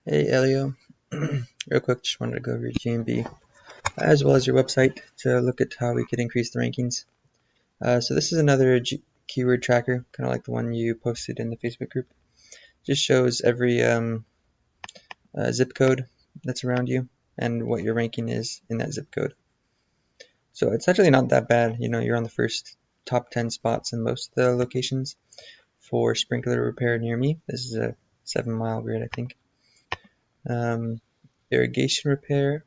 Hey Elio, real quick, just wanted to go over your GMB as well as your website to look at how we could increase the rankings. So this is another keyword tracker, kind of like the one you posted in the Facebook group. Just shows every zip code that's around you and what your ranking is in that zip code. So it's actually not that bad. You're on the first top 10 spots in most of the locations for sprinkler repair near me. This is a 7-mile grid, I think. Irrigation repair,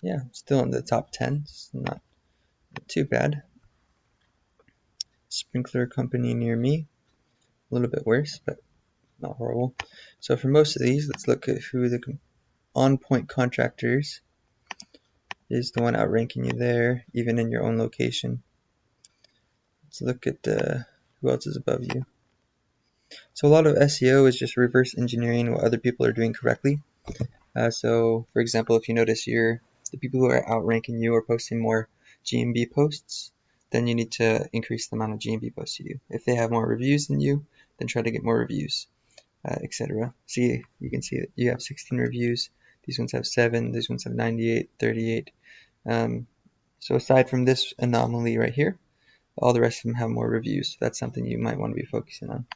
yeah, still in the top 10. It's not too bad. Sprinkler company near me, a little bit worse, but not horrible. So for most of these, let's look at who the on-point contractors is, the one outranking you there, even in your own location. Let's look at who else is above you. So a lot of SEO is just reverse engineering what other people are doing correctly. So for example, if you notice the people who are outranking you are posting more GMB posts, then you need to increase the amount of GMB posts you do. If they have more reviews than you, then try to get more reviews, etc. See, you can see that you have 16 reviews. These ones have 7. These ones have 98, 38. So aside from this anomaly right here, all the rest of them have more reviews. That's something you might want to be focusing on.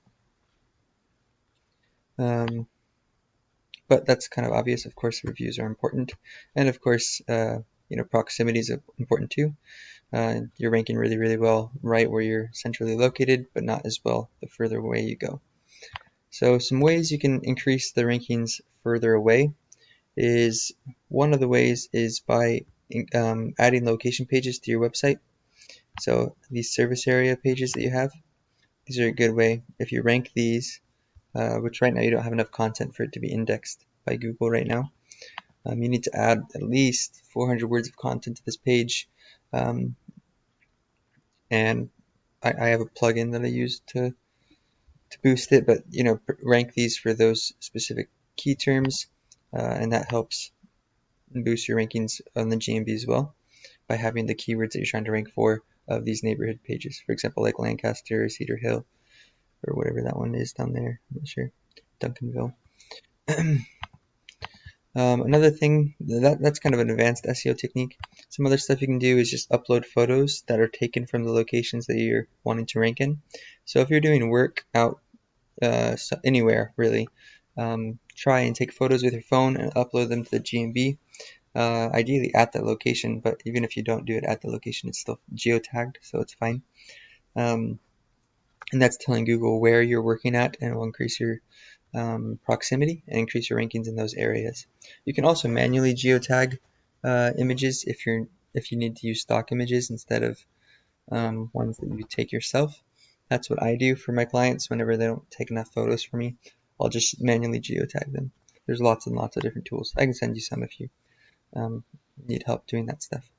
But that's kind of obvious. Of course, reviews are important, and of course, proximity is important too. You're ranking really, really well right where you're centrally located, but not as well the further away you go. So some ways you can increase the rankings further away is, one of the ways is by adding location pages to your website. So these service area pages that you have, these are a good way. If you rank these, which right now you don't have enough content for it to be indexed by Google right now, you need to add at least 400 words of content to this page. And I have a plugin that I use to boost it, but rank these for those specific key terms, and that helps boost your rankings on the GMB as well by having the keywords that you're trying to rank for of these neighborhood pages. For example, like Lancaster or Cedar Hill or whatever that one is down there. I'm not sure. Duncanville. Another thing, that's kind of an advanced SEO technique. Some other stuff you can do is just upload photos that are taken from the locations that you're wanting to rank in. So if you're doing work out anywhere really, try and take photos with your phone and upload them to the GMB, ideally at that location, but even if you don't do it at the location, it's still geotagged, so it's fine. And that's telling Google where you're working at, and it will increase your proximity and increase your rankings in those areas. You can also manually geotag images if you need to use stock images instead of ones that you take yourself. That's what I do for my clients whenever they don't take enough photos for me. I'll just manually geotag them. There's lots and lots of different tools. I can send you some if you need help doing that stuff.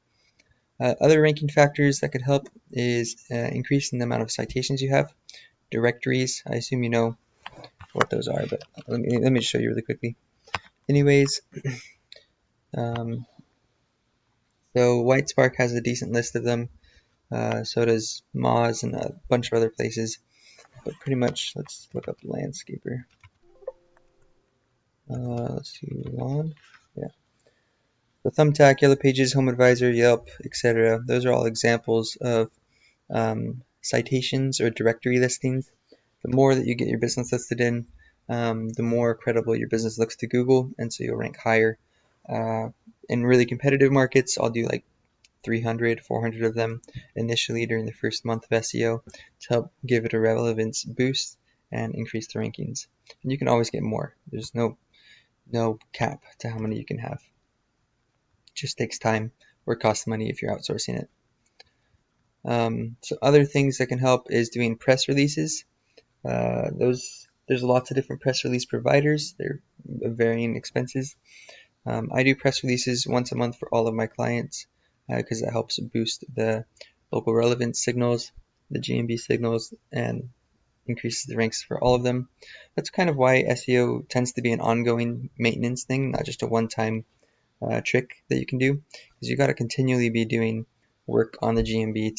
Other ranking factors that could help is increasing the amount of citations you have. Directories, I assume you know what those are, but let me show you really quickly. Anyways, so Whitespark has a decent list of them. So does Moz and a bunch of other places. But pretty much, let's look up Landscaper. Let's see, lawn. Yeah. So Thumbtack, Yellow Pages, Home Advisor, Yelp, etc. Those are all examples of citations or directory listings. The more that you get your business listed in, the more credible your business looks to Google, and so you'll rank higher. In really competitive markets, I'll do like 300, 400 of them initially during the first month of SEO to help give it a relevance boost and increase the rankings. And you can always get more. There's no cap to how many you can have. It just takes time or costs money if you're outsourcing it. So other things that can help is doing press releases. There's lots of different press release providers. They're varying expenses. I do press releases once a month for all of my clients because that helps boost the local relevance signals, the GMB signals, and increases the ranks for all of them. That's kind of why SEO tends to be an ongoing maintenance thing, not just a one-time trick that you can do, because you got to continually be doing work on the GMB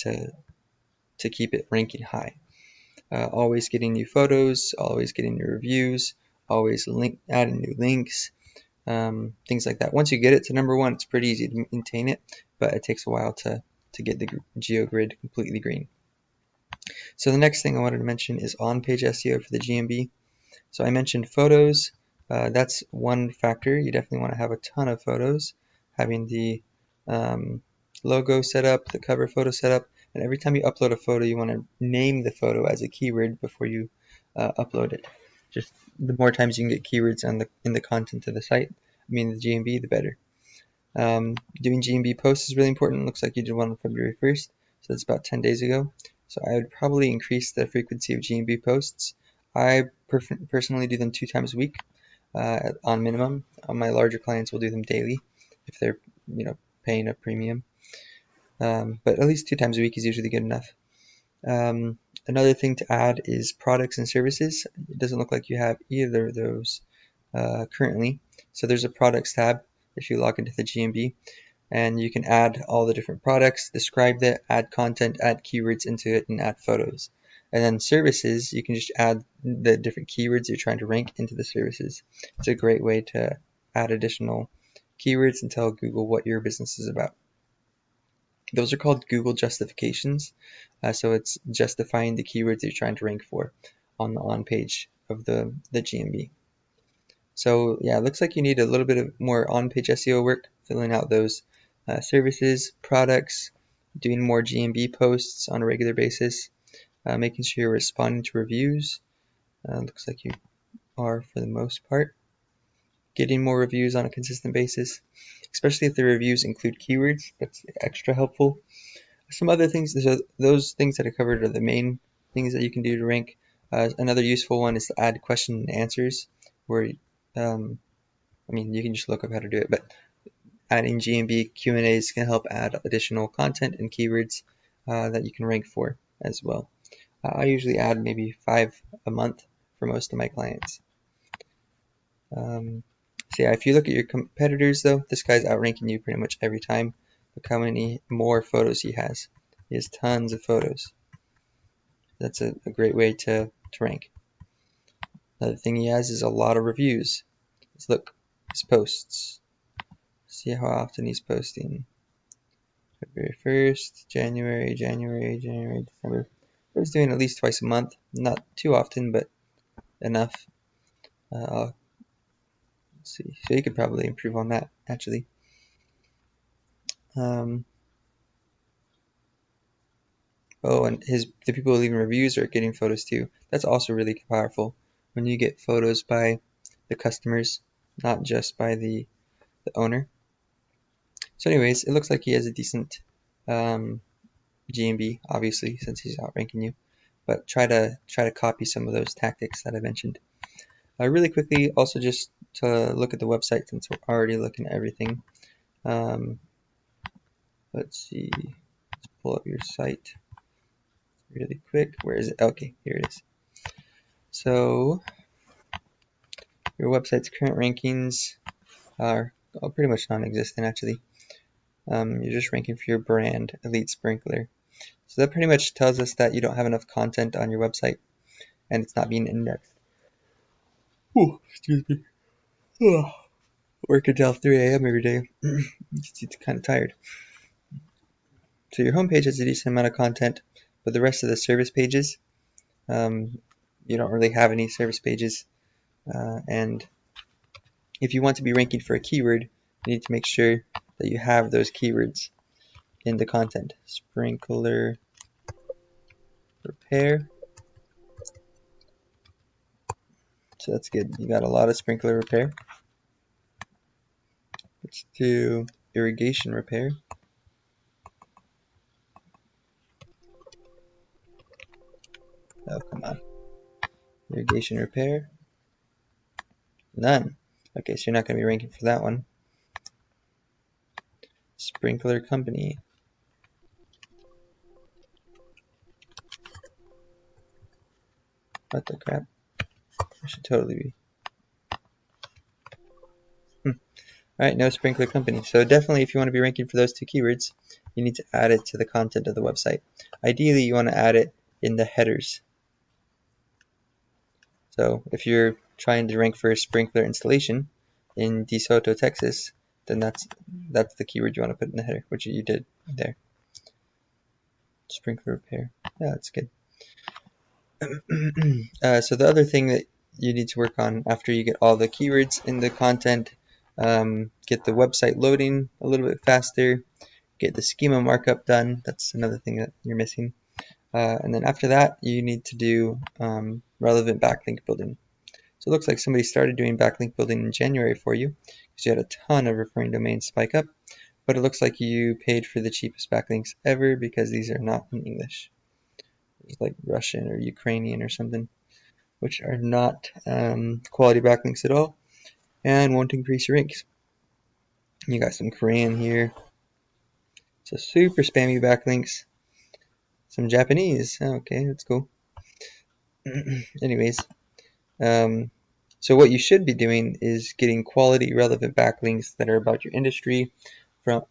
to keep it ranking high. Always getting new photos, always getting new reviews, always adding new links, things like that. Once you get it to number one, it's pretty easy to maintain it, but it takes a while to get the GeoGrid completely green. So the next thing I wanted to mention is on-page SEO for the GMB. So I mentioned photos. That's one factor. You definitely want to have a ton of photos, having the logo set up, the cover photo set up, and every time you upload a photo, you want to name the photo as a keyword before you upload it. Just the more times you can get keywords in the content of the site, the GMB, the better. Doing GMB posts is really important. It looks like you did one on February 1st, so that's about 10 days ago. So I would probably increase the frequency of GMB posts. I personally do them 2 times a week on minimum. My larger clients will do them daily if they're paying a premium. But at least 2 times a week is usually good enough. Another thing to add is products and services. It doesn't look like you have either of those currently. So there's a products tab if you log into the GMB, and you can add all the different products, describe it, add content, add keywords into it, and add photos. And then services, you can just add the different keywords you're trying to rank into the services. It's a great way to add additional keywords and tell Google what your business is about. Those are called Google Justifications. So it's justifying the keywords you're trying to rank for on the on page of the GMB. So yeah, it looks like you need a little bit of more on-page SEO work, filling out those services, products, doing more GMB posts on a regular basis, making sure you're responding to reviews. Looks like you are for the most part. Getting more reviews on a consistent basis, especially if the reviews include keywords. That's extra helpful. Some other things, those things that I covered are the main things that you can do to rank. Another useful one is to add question and answers, where you can just look up how to do it, but adding GMB Q&As can help add additional content and keywords that you can rank for as well. I usually add maybe 5 a month for most of my clients. So yeah, if you look at your competitors though, this guy's outranking you pretty much every time. Look how many more photos he has. He has tons of photos. That's a great way to rank. Another thing he has is a lot of reviews. Let's look his posts. See how often he's posting. February 1st, January, December. He's doing at least twice a month. Not too often, but enough. Let's see. So you could probably improve on that, actually. And the people leaving reviews are getting photos too. That's also really powerful when you get photos by the customers, not just by the owner. So anyways, it looks like he has a decent GMB, obviously, since he's outranking you. But try to copy some of those tactics that I mentioned. Really quickly, also just to look at the website since we're already looking at everything. Let's see. Let's pull up your site really quick. Where is it? Okay, here it is. So your website's current rankings are pretty much non-existent, actually. You're just ranking for your brand, Elite Sprinkler. So that pretty much tells us that you don't have enough content on your website and it's not being indexed. Ooh, excuse me. Work until 3 a.m. every day. It's kind of tired. So your homepage has a decent amount of content, but the rest of the service pages, you don't really have any service pages. And if you want to be ranking for a keyword, you need to make sure that you have those keywords in the content. Sprinkler repair. So that's good. You got a lot of sprinkler repair. Let's do irrigation repair. Oh, come on. Irrigation repair. None. Okay, so you're not going to be ranking for that one. Sprinkler company. What the crap? I should totally be. Alright, no sprinkler company. So definitely if you want to be ranking for those 2 keywords, you need to add it to the content of the website. Ideally, you want to add it in the headers. So if you're trying to rank for a sprinkler installation in DeSoto, Texas, then that's the keyword you want to put in the header, which you did there. Sprinkler repair. Yeah, that's good. So the other thing that you need to work on after you get all the keywords in the content, get the website loading a little bit faster, get the schema markup done. That's another thing that you're missing. And then after that, you need to do relevant backlink building. So it looks like somebody started doing backlink building in January for you because you had a ton of referring domains spike up, but it looks like you paid for the cheapest backlinks ever because these are not in English. It's like Russian or Ukrainian or something, which are not quality backlinks at all and won't increase your ranks. You got some Korean here. So super spammy backlinks. Some Japanese. Okay, that's cool. Anyways, so what you should be doing is getting quality relevant backlinks that are about your industry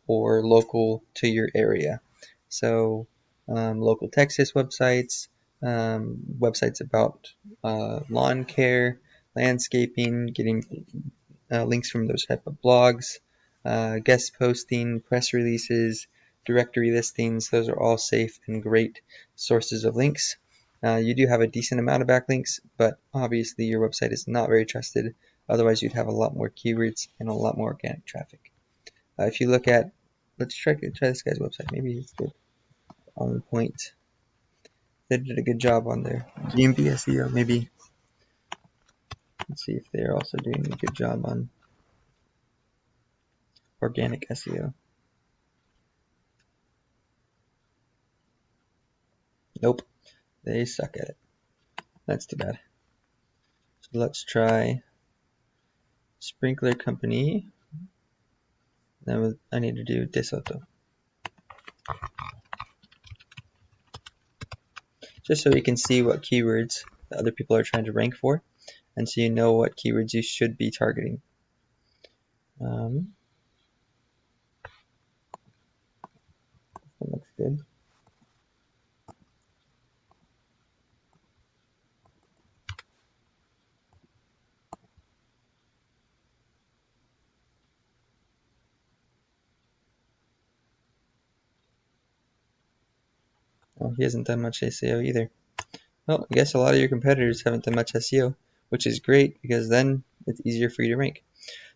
or local to your area. So local Texas websites, websites about lawn care, landscaping, getting links from those type of blogs, guest posting, press releases, directory listings. Those are all safe and great sources of links. You do have a decent amount of backlinks, but obviously your website is not very trusted. Otherwise, you'd have a lot more keywords and a lot more organic traffic. If you look at, let's try this guy's website. Maybe it's good on point. They did a good job on their GMB SEO. Maybe let's see if they're also doing a good job on organic SEO. Nope, they suck at it. That's too bad. So let's try Sprinkler Company. Then I need to do DeSoto. Just so you can see what keywords the other people are trying to rank for, and so you know what keywords you should be targeting. That looks good. Well, he hasn't done much SEO either. Well, I guess a lot of your competitors haven't done much SEO, which is great because then it's easier for you to rank.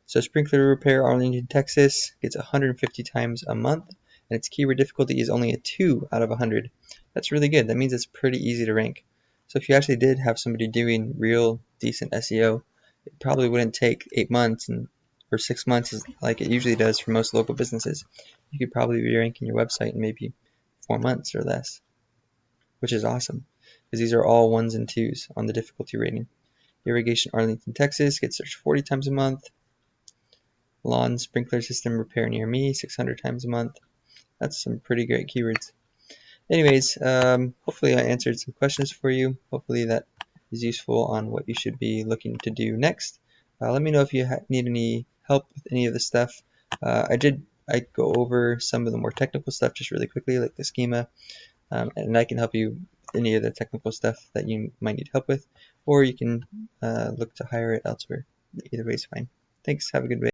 So Sprinkler Repair Arlington, Texas gets 150 times a month, and its keyword difficulty is only a 2 out of 100. That's really good. That means it's pretty easy to rank. So if you actually did have somebody doing real decent SEO, it probably wouldn't take 8 months or 6 months like it usually does for most local businesses. You could probably be ranking your website in maybe 4 months or less, which is awesome because these are all 1s and 2s on the difficulty rating. Irrigation Arlington, Texas gets searched 40 times a month. Lawn sprinkler system repair near me 600 times a month. That's some pretty great keywords. Anyways, hopefully I answered some questions for you. Hopefully that is useful on what you should be looking to do next. Let me know if you need any help with any of the stuff. I go over some of the more technical stuff just really quickly, like the schema, and I can help you with any of the technical stuff that you might need help with, or you can look to hire it elsewhere. Either way is fine. Thanks. Have a good day.